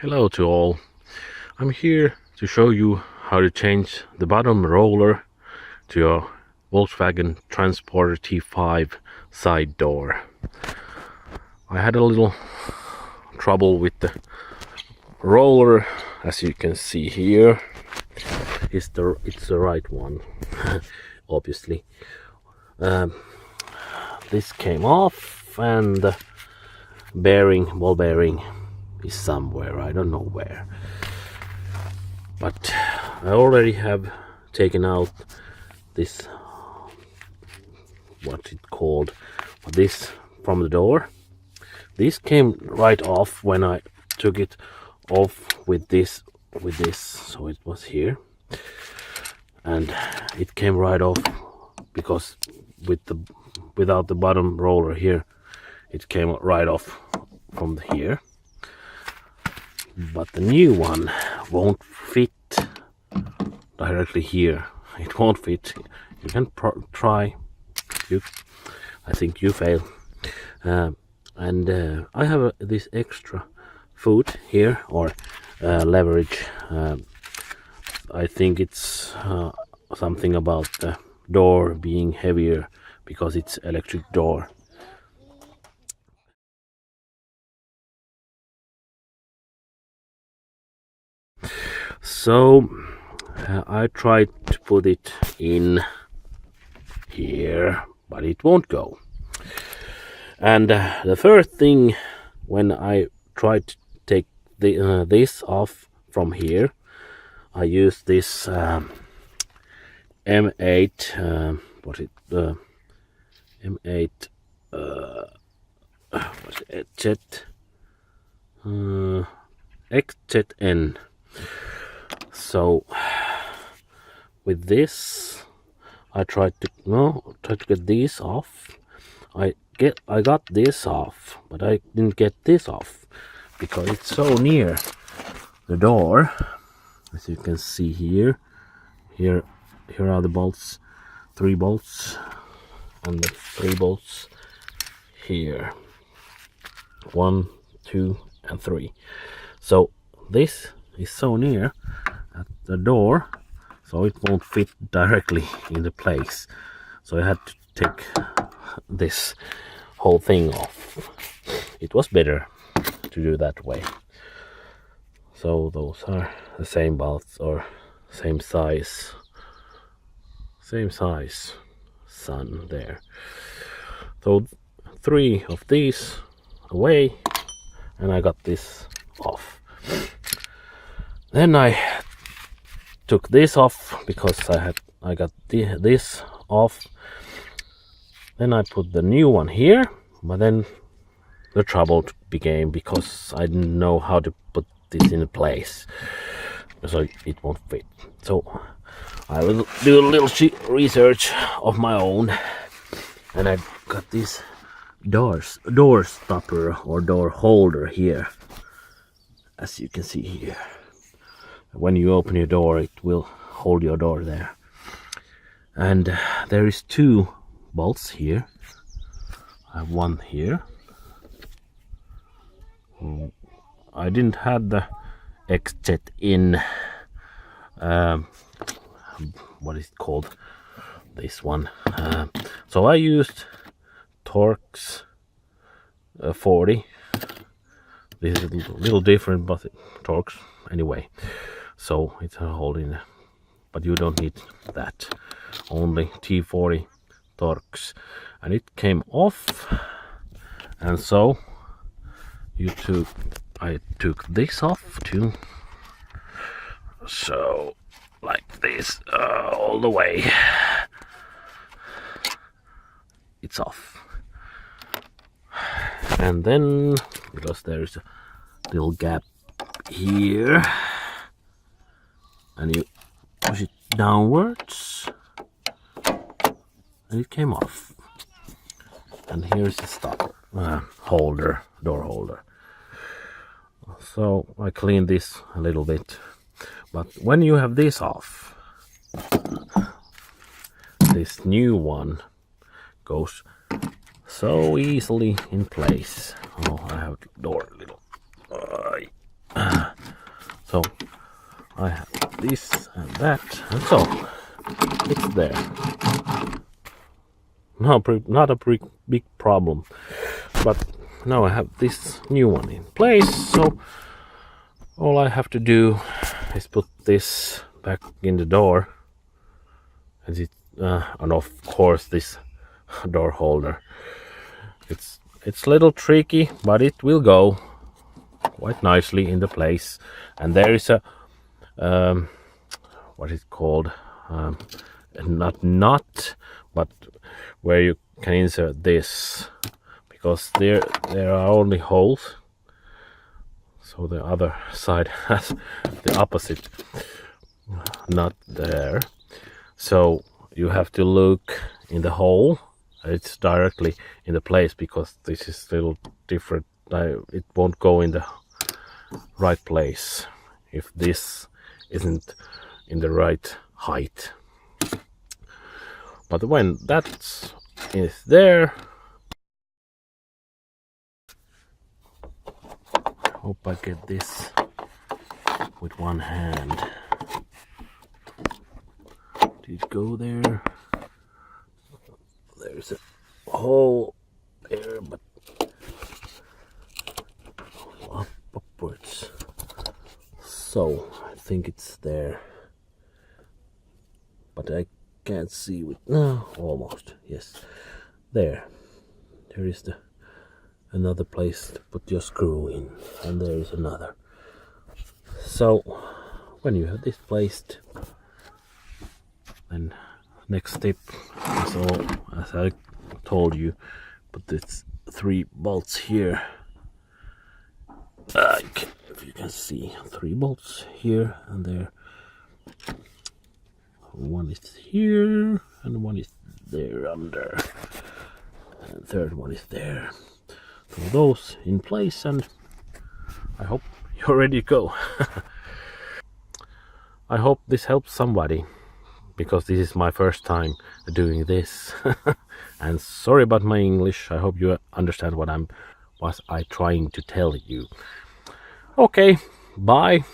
Hello to all. I'm here to show you how to change the bottom roller to your Volkswagen Transporter T5 side door. I had a little trouble with the roller, as you can see here. It's the right one, obviously. This came off and the ball bearing is somewhere, I don't know where. But I already have taken out this, what's it called, this from the door. This came right off when I took it off with this, so it was here. And it came right off because without the bottom roller here, it came right off from here. But the new one won't fit directly here. It won't fit. You can try. I think you fail. And I have this extra foot here, or leverage. I think it's something about the door being heavier because it's electric door. So I tried to put it in here, but it won't go. And the first thing, when I tried to take this off from here, I used this M8 M8 XZN. So with this, I tried to get this off. I got this off, but I didn't get this off because it's so near the door. As you can see here are the bolts, 3 bolts, and the 3 bolts here, 1, 2, and 3. So this is so near at the door, so it won't fit directly into place. So I had to take this whole thing off. It was better to do that way. So those are the same bolts, or same size, son there. So 3 of these away, and I got this off. Then I took this off because I got this off. Then I put the new one here, but then the trouble began because I didn't know how to put this in place, so it won't fit. So I will do a little research of my own, and I got this door stopper or door holder here, as you can see here. When you open your door, it will hold your door there. And there is 2 bolts here. I have one here. I didn't have the XZN, what is it called, this one. So I used Torx 40. This is a little different, but Torx anyway. So it's a holding, but you don't need that. Only T40 Torx, and it came off. And so I took this off too. So like this, all the way. It's off. And then, because there's a little gap here, and you push it downwards, and it came off. And here's the stopper, door holder. So I cleaned this a little bit, but when you have this off, this new one goes so easily in place. Oh, I have the door a little So I have this and that, and so it's there. Not a big problem, but now I have this new one in place, so all I have to do is put this back in the door, and of course this door holder. It's a little tricky, but it will go quite nicely in the place. And there is a what is it called? Not nut, but where you can insert this, because there are only holes. So the other side has the opposite nut there. So you have to look in the hole. It's directly in the place, because this is a little different. It won't go in the right place if this isn't in the right height. But when that is there, I hope I get this with one hand. Did it go there? There's a hole there, but upwards. So I think it's there, but I can't see with almost. Yes, there is another place to put your screw in, and there is another. So when you have this placed, then next step is all as I told you. Put these 3 bolts here. If you can see, 3 bolts here and there. One is here and one is there under, and third one is there. So those in place, and I hope you're ready to go. I hope this helps somebody, because this is my first time doing this. And sorry about my English. I hope you understand what I trying to tell you. Okay, bye.